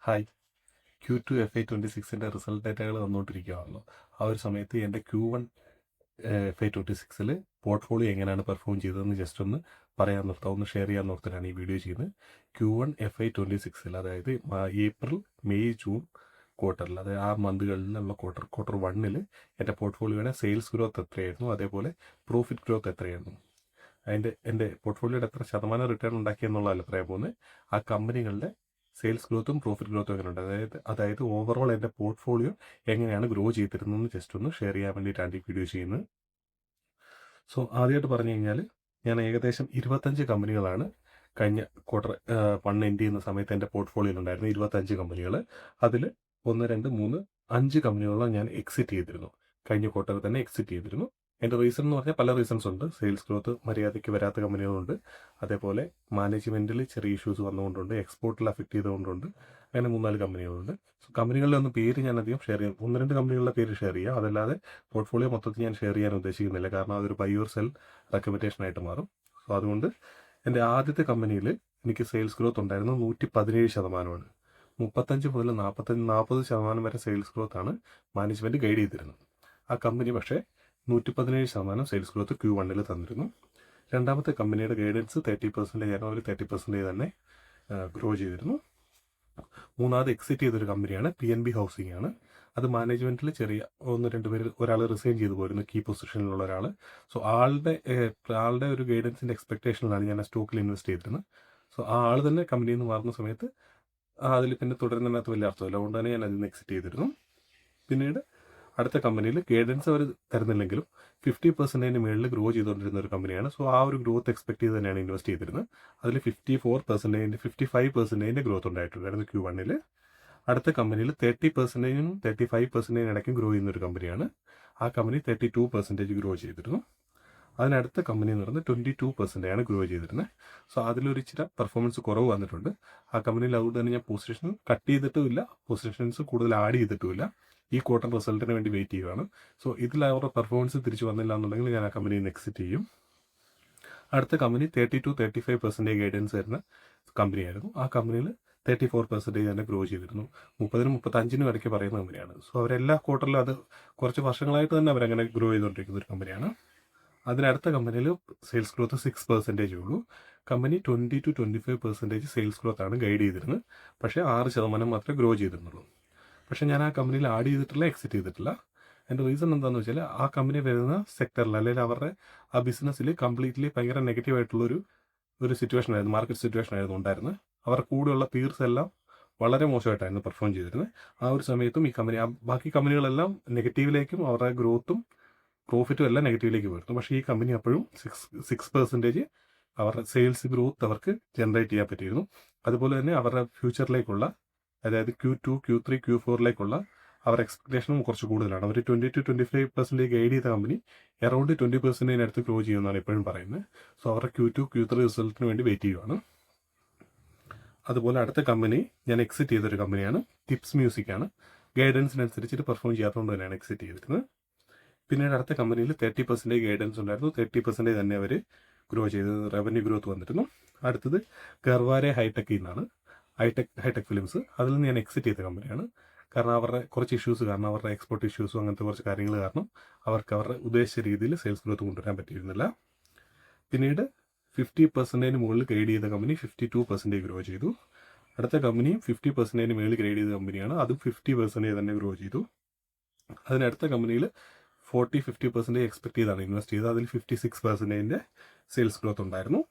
Hi. Q2 FY26 result ഡേറ്റകൾ വന്നുകൊണ്ടിരിക്കുകയാണല്ലോ. ആ ഒരു സമയത്ത് എൻ്റെ Q1 FY26 പോർട്ട്ഫോളിയോ എങ്ങനെയാണ് പെർഫോം ചെയ്തതെന്ന് ജസ്റ്റ് ഒന്ന് പറയാൻ നിർത്താം, ഒന്ന് ഷെയർ ചെയ്യാൻ ഓർത്തിട്ടാണ് ഈ വീഡിയോ ചെയ്യുന്നത്. Q1 FY26 അതായത് ഏപ്രിൽ, മെയ്, ജൂൺ ക്വാർട്ടറിൽ, അതായത് ആ മന്തുകളിലുള്ള ക്വാർട്ടർ വണ്ണിൽ എൻ്റെ പോർട്ട്ഫോളിയോയുടെ സെയിൽസ് ഗ്രോത്ത് എത്രയായിരുന്നു, അതേപോലെ പ്രോഫിറ്റ് ഗ്രോത്ത് എത്രയായിരുന്നു, എൻ്റെ പോർട്ട്ഫോളിയോയുടെ എത്ര ശതമാനം റിട്ടേൺ ഉണ്ടാക്കിയെന്നുള്ളതല്ല പറയാൻ പോകുന്നത്. ആ കമ്പനികളുടെ സെയിൽസ് ഗ്രോത്തും പ്രോഫിറ്റ് ഗ്രോത്തും എങ്ങനെയുണ്ട്, അതായത് ഓവറോൾ എൻ്റെ പോർട്ട്ഫോളിയോ എങ്ങനെയാണ് ഗ്രോ ചെയ്തിരുന്നതെന്ന് ജസ്റ്റ് ഒന്ന് ഷെയർ ചെയ്യാൻ വേണ്ടിയിട്ടാണ് ഈ വീഡിയോ ചെയ്യുന്നത്. സോ ആദ്യമായിട്ട് പറഞ്ഞു കഴിഞ്ഞാൽ, ഞാൻ ഏകദേശം 25 കമ്പനികളാണ് കഴിഞ്ഞ ക്വാർട്ടർ വൺ എൻഡ് ചെയ്യുന്ന സമയത്ത് എൻ്റെ പോർട്ട്ഫോളിയോയിൽ ഉണ്ടായിരുന്നു. 25 കമ്പനികൾ. അതിൽ 1, 2, 3, 5 കമ്പനികളെ ഞാൻ എക്സിറ്റ് ചെയ്തിരുന്നു. കഴിഞ്ഞ ക്വാർട്ടറിൽ തന്നെ എക്സിറ്റ് ചെയ്തിരുന്നു. എൻ്റെ റീസൺ എന്ന് പറഞ്ഞാൽ പല റീസൺസ് ഉണ്ട്. സെയിൽസ് ഗ്രോത്ത് മര്യാദയ്ക്ക് വരാത്ത കമ്പനികളുണ്ട്, അതേപോലെ മാനേജ്മെൻറ്റിൽ ചെറിയ ഇഷ്യൂസ് വന്നുകൊണ്ടുണ്ട്, എക്സ്പോർട്ടിൽ അഫക്റ്റ് ചെയ്തുകൊണ്ടുണ്ട്. അങ്ങനെ 3-4 കമ്പനികളുണ്ട്. സോ കമ്പനികളുടെ ഒന്നും പേര് ഞാൻ അധികം ഷെയർ ചെയ്യാം. 1-2 കമ്പനികളുടെ പേര് ഷെയർ ചെയ്യാം. അതല്ലാതെ പോർട്ട്ഫോളിയോ മൊത്തത്തിൽ ഞാൻ ഷെയർ ചെയ്യാൻ ഉദ്ദേശിക്കുന്നില്ല, കാരണം അതൊരു ബൈ ഓർ സെൽ റെക്കമെൻഡേഷൻ ആയിട്ട് മാറും. സോ അതുകൊണ്ട് എൻ്റെ ആദ്യത്തെ കമ്പനിയിൽ എനിക്ക് സെയിൽസ് ഗ്രോത്ത് ഉണ്ടായിരുന്നു 117%. 35 മുതൽ 40% വരെ സെയിൽസ് ഗ്രോത്താണ് മാനേജ്മെൻറ്റ് ഗൈഡ് ചെയ്തിരുന്നത്. ആ കമ്പനി പക്ഷേ 117% സെയിൽസ് ഗ്രോത്ത് Q1 തന്നിരുന്നു. രണ്ടാമത്തെ കമ്പനിയുടെ ഗൈഡൻസ് 30% ആയിരുന്നു. അവർ 30% തന്നെ ഗ്രോ ചെയ്തിരുന്നു. മൂന്നാമത് എക്സിറ്റ് ചെയ്തൊരു കമ്പനിയാണ് PNB ഹൗസിംഗ് ആണ്. അത് മാനേജ്മെൻറ്റിൽ ചെറിയ 1-2 പേര്, ഒരാൾ റിസൈൻ ചെയ്തു പോയിരുന്നു, കീ പൊസിഷനിലുള്ള ഒരാൾ. സോ ആളുടെ ഒരു ഗൈഡൻസിൻ്റെ എക്സ്പെക്ടേഷനിലാണ് ഞാൻ ആ സ്റ്റോക്കിൽ ഇൻവെസ്റ്റ് ചെയ്തിരുന്നത്. സോ ആ ആൾ തന്നെ കമ്പനിയിൽ നിന്ന് മാറുന്ന സമയത്ത് അതിൽ പിന്നെ തുടരുന്നതിനകത്ത് വലിയ അർത്ഥമില്ല. അതുകൊണ്ട് തന്നെ ഞാൻ അതിൽ നിന്ന് എക്സിറ്റ് ചെയ്തിരുന്നു. പിന്നീട് അടുത്ത കമ്പനിയിൽ ഗൈഡൻസ് അവർ തരുന്നില്ലെങ്കിലും 50% മുകളിൽ ഗ്രോ ചെയ്തുകൊണ്ടിരുന്ന ഒരു കമ്പനിയാണ്. സോ ആ ഒരു ഗ്രോത്ത് എക്സ്പെക്ട് ചെയ്ത് തന്നെയാണ് ഇൻവെസ്റ്റ് ചെയ്തിരുന്നത്. അതിൽ 55% ഗ്രോത്ത് ഉണ്ടായിട്ടുണ്ടായിരുന്നു Q1. അടുത്ത കമ്പനിയിൽ 30%-നും 35%-നും ഇടയ്ക്കും ഗ്രോ ചെയ്യുന്ന ഒരു കമ്പനിയാണ്. ആ കമ്പനി 32% ഗ്രോ ചെയ്തിരുന്നു. അതിനടുത്ത കമ്പനി എന്ന് പറയുന്നത് 22% ഗ്രോ ചെയ്തിരുന്നത്. സോ അതിലൊരു ഇച്ചിരി പെർഫോമൻസ് കുറവ് വന്നിട്ടുണ്ട് ആ കമ്പനിയിൽ. അതുകൊണ്ട് തന്നെ ഞാൻ പൊസിഷൻ കട്ട് ചെയ്തിട്ടുമില്ല, പൊസിഷൻസ് കൂടുതൽ ആഡ് ചെയ്തിട്ടുമില്ല. ഈ ക്വാർട്ടർ റിസൾട്ടിന് വേണ്ടി വെയിറ്റ് ചെയ്യുകയാണ്. സോ ഇതിൽ അവരുടെ പെർഫോമൻസ് തിരിച്ചു വന്നില്ല എന്നുണ്ടെങ്കിൽ ഞാൻ ആ കമ്പനിയിൽ നിന്ന് എക്സിറ്റ് ചെയ്യും. അടുത്ത കമ്പനി 30-35% ഗൈഡൻസ് തരുന്ന കമ്പനിയായിരുന്നു. ആ കമ്പനിയിൽ 34% തന്നെ ഗ്രോ ചെയ്തിരുന്നു. 30-35 ഇടയ്ക്ക് പറയുന്ന കമ്പനിയാണ്. സോ അവരെല്ലാ ക്വാർട്ടറിലും, അത് കുറച്ച് വർഷങ്ങളായിട്ട് തന്നെ അവരങ്ങനെ ഗ്രോ ചെയ്തുകൊണ്ടിരിക്കുന്ന ഒരു കമ്പനിയാണ്. അതിനടുത്ത കമ്പനിയിൽ സെയിൽസ് ഗ്രോത്ത് 6% ഉള്ളൂ. കമ്പനി 20-25% സെയിൽസ് ഗ്രോത്താണ് ഗൈഡ് ചെയ്തിരുന്നത്. പക്ഷേ 6% മാത്രമേ ഗ്രോ ചെയ്തിരുന്നുള്ളൂ. പക്ഷേ ഞാൻ ആ കമ്പനിയിൽ ആഡ് ചെയ്തിട്ടില്ല, എക്സിറ്റ് ചെയ്തിട്ടില്ല. എൻ്റെ റീസൺ എന്താണെന്ന് വെച്ചാൽ, ആ കമ്പനി വരുന്ന സെക്ടറിൽ, അല്ലെങ്കിൽ അവരുടെ ആ ബിസിനസ്സിൽ കംപ്ലീറ്റ്ലി ഭയങ്കര നെഗറ്റീവായിട്ടുള്ളൊരു സിറ്റുവേഷൻ ആയിരുന്നു, മാർക്കറ്റ് സിറ്റുവേഷൻ ആയിരുന്നു ഉണ്ടായിരുന്നത്. അവരുടെ കൂടെയുള്ള പീർസ് എല്ലാം വളരെ മോശമായിട്ടായിരുന്നു പെർഫോം ചെയ്തിരുന്നത്. ആ ഒരു സമയത്തും ഈ കമ്പനി, ബാക്കി കമ്പനികളെല്ലാം നെഗറ്റീവിലേക്കും അവരുടെ ഗ്രോത്തും പ്രോഫിറ്റും എല്ലാം നെഗറ്റീവിലേക്ക് വരുന്നു. പക്ഷേ ഈ കമ്പനി അപ്പോഴും 6% അവരുടെ സെയിൽസ് ഗ്രോത്ത് അവർക്ക് ജനറേറ്റ് ചെയ്യാൻ പറ്റിയിരുന്നു. അതുപോലെ തന്നെ അവരുടെ ഫ്യൂച്ചറിലേക്കുള്ള, അതായത് Q2, Q3, Q4 അവരുടെ എക്സ്പെക്ടേഷനും കുറച്ച് കൂടുതലാണ്. അവർ 20-25% ഗൈഡ് ചെയ്ത കമ്പനി അറൗണ്ട് 20% ഗ്രോ ചെയ്യുമെന്നാണ് എപ്പോഴും പറയുന്നത്. സോ അവരുടെ Q2, Q3 റിസൾട്ടിന് വേണ്ടി വെയിറ്റ് ചെയ്യുവാണ്. അതുപോലെ അടുത്ത കമ്പനി ഞാൻ എക്സിറ്റ് ചെയ്തൊരു കമ്പനിയാണ്, ടിപ്സ് മ്യൂസിക് ആണ്. ഗൈഡൻസിനനുസരിച്ചിട്ട് പെർഫോം ചെയ്യാത്തതുകൊണ്ട് തന്നെയാണ് എക്സിറ്റ് ചെയ്തിരുന്നത്. പിന്നീട് അടുത്ത കമ്പനിയിൽ 30% ഗൈഡൻസ് ഉണ്ടായിരുന്നു. 30% തന്നെ അവർ ഗ്രോ ചെയ്ത് റവന്യൂ ഗ്രോത്ത് വന്നിരുന്നു. അടുത്തത് ഗർവാരെ ഹൈടെക്കിൽ നിന്നാണ്, ഹൈടെക് ഫിലിംസ്. അതിൽ നിന്ന് ഞാൻ എക്സിറ്റ് ചെയ്ത കമ്പനിയാണ്. കാരണം അവരുടെ കുറച്ച് ഇഷ്യൂസ് കാരണം, അവരുടെ എക്സ്പോർട്ട് ഇഷ്യൂസും അങ്ങനത്തെ കുറച്ച് കാര്യങ്ങൾ കാരണം അവർക്ക് അവരുടെ ഉദ്ദേശിച്ച രീതിയിൽ സെയിൽസ് ഗ്രോത്ത് കൊണ്ടുവരാൻ പറ്റിയിരുന്നില്ല. പിന്നീട് 50%-ന് മുകളിൽ ഗ്രേഡ് ചെയ്ത കമ്പനി 52% ഗ്രോ ചെയ്തു. അടുത്ത കമ്പനിയും 50%-ന് മുകളിൽ ഗ്രേഡ് ചെയ്ത കമ്പനിയാണ്. അതും 50% തന്നെ ഗ്രോ ചെയ്തു. അതിനടുത്ത കമ്പനിയിൽ 40-50% എക്സ്പെക്ട് ചെയ്താണ് ഇൻവെസ്റ്റ് ചെയ്തത്. അതിൽ 56% സെയിൽസ് ഗ്രോത്ത് ഉണ്ടായിരുന്നു.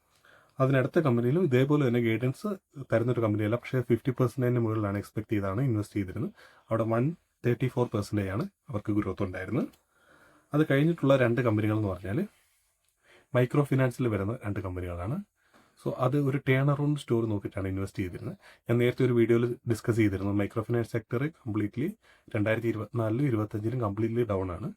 അതിനടുത്ത കമ്പനിയിലും ഇതേപോലെ തന്നെ ഗൈഡൻസ് തരുന്നൊരു കമ്പനിയല്ല, പക്ഷേ 50%-ന് മുകളിലാണ് എക്സ്പെക്ട് ചെയ്താണ് ഇൻവെസ്റ്റ് ചെയ്തിരുന്നത്. അവിടെ 134% അവർക്ക് ഗ്രോത്ത് ഉണ്ടായിരുന്നത്. അത് കഴിഞ്ഞിട്ടുള്ള 2 കമ്പനികൾ എന്ന് പറഞ്ഞാൽ മൈക്രോ ഫിനാൻസിൽ വരുന്ന 2 കമ്പനികളാണ്. സോ അത് ഒരു ടേൺ അറൗണ്ട് സ്റ്റോറി നോക്കിയിട്ടാണ് ഇൻവെസ്റ്റ് ചെയ്തിരുന്നത്. ഞാൻ നേരത്തെ ഒരു വീഡിയോയിൽ ഡിസ്കസ് ചെയ്തിരുന്നു, micro finance sector completely 2024-25 completely down ആണ്.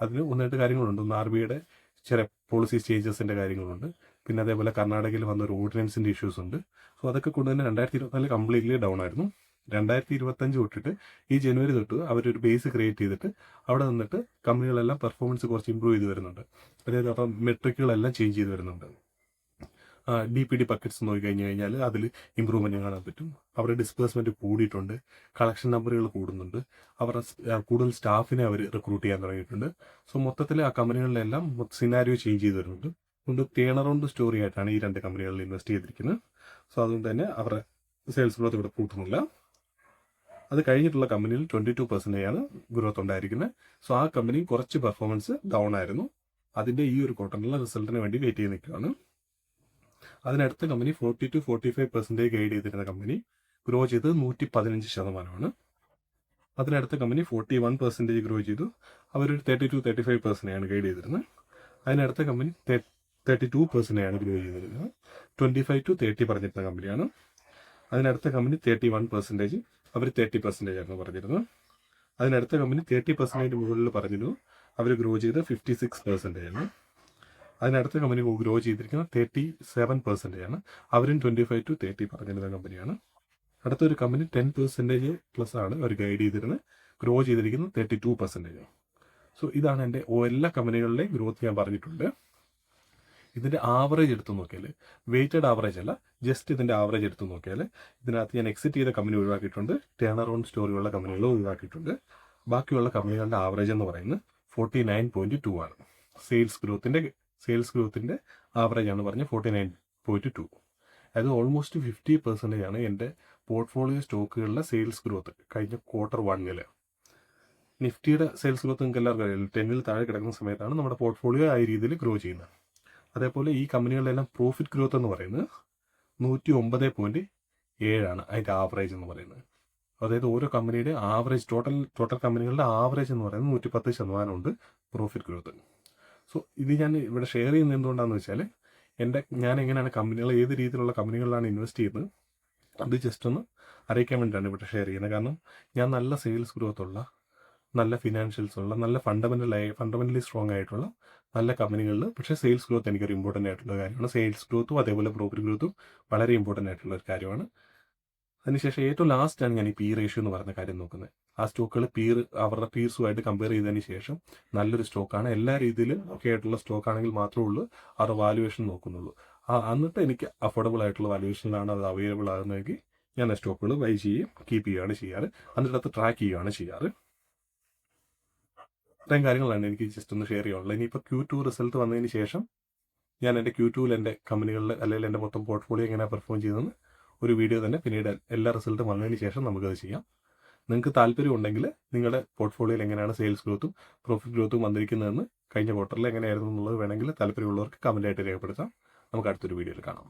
അതിന് 1-2 കാര്യങ്ങളുണ്ട്. ഒന്ന് RBIയുടെ ചില പോളിസി ചേഞ്ചസിൻ്റെ കാര്യങ്ങളുണ്ട്. പിന്നെ അതേപോലെ കർണാടകയിൽ വന്നൊരു ഓർഡിനൻസിൻ്റെ ഇഷ്യൂസ് ഉണ്ട്. സോ അതൊക്കെ കൊണ്ട് തന്നെ 2024 കംപ്ലീറ്റ്ലി ഡൗൺ ആയിരുന്നു. 2025 തൊട്ടിട്ട് ഈ ജനുവരി തൊട്ട് അവരൊരു ബേസ് ക്രിയേറ്റ് ചെയ്തിട്ട് അവിടെ നിന്നിട്ട് കമ്പനികളെല്ലാം പെർഫോമൻസ് കുറച്ച് ഇമ്പ്രൂവ് ചെയ്ത് വരുന്നുണ്ട്. അതായത് അപ്പം മെട്രിക്കുകളെല്ലാം ചേഞ്ച് ചെയ്ത് വരുന്നുണ്ട്. DPD ബക്കറ്റ്സ് നോക്കി കഴിഞ്ഞ് കഴിഞ്ഞാൽ അതിൽ ഇമ്പ്രൂവ്മെൻറ്റ് കാണാൻ പറ്റും. അവരുടെ ഡിസ്ബേഴ്സ്മെൻറ്റ് കൂടിയിട്ടുണ്ട്, കളക്ഷൻ നമ്പറുകൾ കൂടുന്നുണ്ട്, അവരുടെ കൂടുതൽ സ്റ്റാഫിനെ അവർ റിക്രൂട്ട് ചെയ്യാൻ തുടങ്ങിയിട്ടുണ്ട്. സോ മൊത്തത്തിൽ ആ കമ്പനികളിലെല്ലാം സിനാരിയോ ചേഞ്ച് ചെയ്ത് വരുന്നുണ്ട്. അതുകൊണ്ട് ടേൺ അറൗണ്ട് സ്റ്റോറി ആയിട്ടാണ് ഈ 2 കമ്പനികളിൽ ഇൻവെസ്റ്റ് ചെയ്തിരിക്കുന്നത്. സോ അതുകൊണ്ട് തന്നെ അവരുടെ സെയിൽസ് ഗ്രോത്ത് ഇവിടെ കൂട്ടുന്നില്ല. അത് കഴിഞ്ഞിട്ടുള്ള കമ്പനിയിൽ 22% ഗ്രോത്ത് ഉണ്ടായിരിക്കുന്നത്. സോ ആ കമ്പനി കുറച്ച് പെർഫോമൻസ് ഡൗൺ ആയിരുന്നു. അതിൻ്റെ ഈ ഒരു ക്വാർട്ടറിലുള്ള റിസൾട്ടിന് വേണ്ടി വെയിറ്റ് ചെയ്ത് നിൽക്കുകയാണ്. അതിനടുത്ത കമ്പനി 40-45% ഗൈഡ് ചെയ്തിരുന്ന കമ്പനി ഗ്രോ ചെയ്ത് 115%. അതിനടുത്ത കമ്പനി 41% ഗ്രോ ചെയ്തു. അവരൊരു 32-35% ഗൈഡ് ചെയ്തിരുന്നത്. അതിനടുത്ത കമ്പനി 32% ഗ്രോ ചെയ്തിരുന്നത്. 25-30 പറഞ്ഞിരുന്ന കമ്പനിയാണ്. അതിനടുത്ത കമ്പനി 31%, അവർ 30% ആയിരുന്നു പറഞ്ഞിരുന്നത്. അതിനടുത്ത കമ്പനി 30% മുകളിൽ പറഞ്ഞിരുന്നു, അവർ ഗ്രോ ചെയ്ത് 56% ആണ്. അതിനടുത്ത കമ്പനി ഗ്രോ ചെയ്തിരിക്കുന്നത് 37% ആണ്. അവരും 25-30 പറഞ്ഞിരുന്ന കമ്പനിയാണ്. അടുത്തൊരു കമ്പനി 10% പ്ലസ് ആണ് അവർ ഗൈഡ് ചെയ്തിരുന്നത്, ഗ്രോ ചെയ്തിരിക്കുന്നത് 32%. സോ ഇതാണ് എൻ്റെ എല്ലാ കമ്പനികളുടെയും ഗ്രോത്ത് ഞാൻ പറഞ്ഞിട്ടുണ്ട്. ഇതിൻ്റെ ആവറേജ് എടുത്ത് നോക്കിയാൽ, വെയ്റ്റഡ് ആവറേജ് അല്ല, ജസ്റ്റ് ഇതിൻ്റെ ആവറേജ് എടുത്ത് നോക്കിയാൽ ഇതിനകത്ത് ഞാൻ എക്സിറ്റ് ചെയ്ത കമ്പനി ഒഴിവാക്കിയിട്ടുണ്ട്, ടേൺ അറൗണ്ട് സ്റ്റോറിയുള്ള കമ്പനികൾ ഒഴിവാക്കിയിട്ടുണ്ട്. ബാക്കിയുള്ള കമ്പനികളുടെ ആവറേജ് എന്ന് പറയുന്നത് 49.2 ആണ്. സെയിൽസ് ഗ്രോത്തിൻ്റെ ആവറേജ് ആണ് പറഞ്ഞത് 49.2. അതായത് ഓൾമോസ്റ്റ് 50% ആണ് എൻ്റെ പോർട്ട്ഫോളിയോ സ്റ്റോക്കുകളിലെ സെയിൽസ് ഗ്രോത്ത് കഴിഞ്ഞ Q1. നിഫ്റ്റിയുടെ സെയിൽസ് ഗ്രോത്ത് നിങ്ങൾക്ക് എല്ലാവർക്കും അറിയാം, 10-ൽ താഴെ കിടക്കുന്ന സമയത്താണ് നമ്മുടെ പോർട്ട്ഫോളിയോ ആ രീതിയിൽ ഗ്രോ ചെയ്യുന്നത്. അതേപോലെ ഈ കമ്പനികളിലെല്ലാം പ്രോഫിറ്റ് ഗ്രോത്ത് എന്ന് പറയുന്നത് 109.7 ആണ് അതിൻ്റെ ആവറേജ് എന്ന് പറയുന്നത്. അതായത് ഓരോ കമ്പനിയുടെ ആവറേജ് ടോട്ടൽ കമ്പനികളുടെ ആവറേജ് എന്ന് പറയുന്നത് 110% ഉണ്ട് പ്രോഫിറ്റ് ഗ്രോത്ത്. സോ ഇത് ഞാൻ ഇവിടെ ഷെയർ ചെയ്യുന്നത് എന്തുകൊണ്ടാണെന്ന് വെച്ചാൽ ഞാൻ എങ്ങനെയാണ് കമ്പനികൾ, ഏത് രീതിയിലുള്ള കമ്പനികളിലാണ് ഇൻവെസ്റ്റ് ചെയ്യുന്നത്, അത് ജസ്റ്റ് ഒന്ന് അറിയിക്കാൻ വേണ്ടിയിട്ടാണ് ഇവിടെ ഷെയർ ചെയ്യുന്നത്. കാരണം ഞാൻ നല്ല സെയിൽസ് ഗ്രോത്ത് ഉള്ള, നല്ല ഫിനാൻഷ്യൽസ് ഉള്ള, നല്ല ഫണ്ടമെൻ്റലി സ്ട്രോങ് ആയിട്ടുള്ള നല്ല കമ്പനികളിൽ പക്ഷേ സെയിൽസ് ഗ്രോത്ത് എനിക്കൊരു ഇമ്പോർട്ടൻ്റ് ആയിട്ടുള്ള കാര്യമാണ്. സെയിൽസ് ഗ്രോത്തും അതേപോലെ പ്രോഫിറ്റ് ഗ്രോത്തും വളരെ ഇമ്പോർട്ടൻ്റ് ആയിട്ടുള്ള ഒരു കാര്യമാണ്. അതിനുശേഷം ഏറ്റവും ലാസ്റ്റാണ് ഞാൻ ഈ പി റേഷ്യോ എന്ന് പറയുന്ന കാര്യം നോക്കുന്നത്. ആ സ്റ്റോക്കുകൾ അവരുടെ പീർസുമായിട്ട് കമ്പയർ ചെയ്തതിന് ശേഷം നല്ലൊരു സ്റ്റോക്കാണ്, എല്ലാ രീതിയിലും ഒക്കെ ആയിട്ടുള്ള സ്റ്റോക്ക് ആണെങ്കിൽ മാത്രമേ ഉള്ളൂ അവരുടെ വാല്യുവേഷൻ നോക്കുന്നുള്ളൂ. എന്നിട്ട് എനിക്ക് അഫോർഡബിൾ ആയിട്ടുള്ള വാല്യുവേഷനിലാണ് അത് അവൈലബിൾ ആകുന്നതെങ്കിൽ ഞാൻ ആ സ്റ്റോക്കുകൾ ബൈ ചെയ്യും, കീപ്പ് ചെയ്യുകയാണ് ചെയ്യാറ്. എന്നിട്ട് അത് ട്രാക്ക് ചെയ്യുകയാണ് ചെയ്യാറ്. ഇത്രയും കാര്യങ്ങളാണ് എനിക്ക് ജസ്റ്റ് ഒന്ന് ഷെയർ ചെയ്യാനുള്ളത്. ഇനിയിപ്പോൾ Q2 റിസൾട്ട് വന്നതിന് ശേഷം ഞാൻ എൻ്റെ Q2ൽ എൻ്റെ കമ്പനികളിൽ അല്ലെങ്കിൽ എൻ്റെ മൊത്തം പോർട്ട്ഫോളിയോ എങ്ങനെ പെർഫോം ചെയ്തെന്ന് ഒരു വീഡിയോ തന്നെ പിന്നീട് എല്ലാ റിസൾട്ടും വന്നതിന് ശേഷം നമുക്കത് ചെയ്യാം. നിങ്ങൾക്ക് താല്പര്യം ഉണ്ടെങ്കിൽ നിങ്ങളുടെ പോർട്ട്ഫോളിയോയിൽ എങ്ങനെയാണ് സെയിൽസ് ഗ്രോത്തും പ്രോഫിറ്റ് ഗ്രോത്തും വന്നിരിക്കുന്നതെന്ന്, കഴിഞ്ഞ ക്വാർട്ടറിൽ എങ്ങനെയായിരുന്നു എന്നുള്ളത് വേണമെങ്കിൽ താല്പര്യമുള്ളവർക്ക് കമൻറ്റായിട്ട് രേഖപ്പെടുത്താം. നമുക്ക് അടുത്തൊരു വീഡിയോയിൽ കാണാം.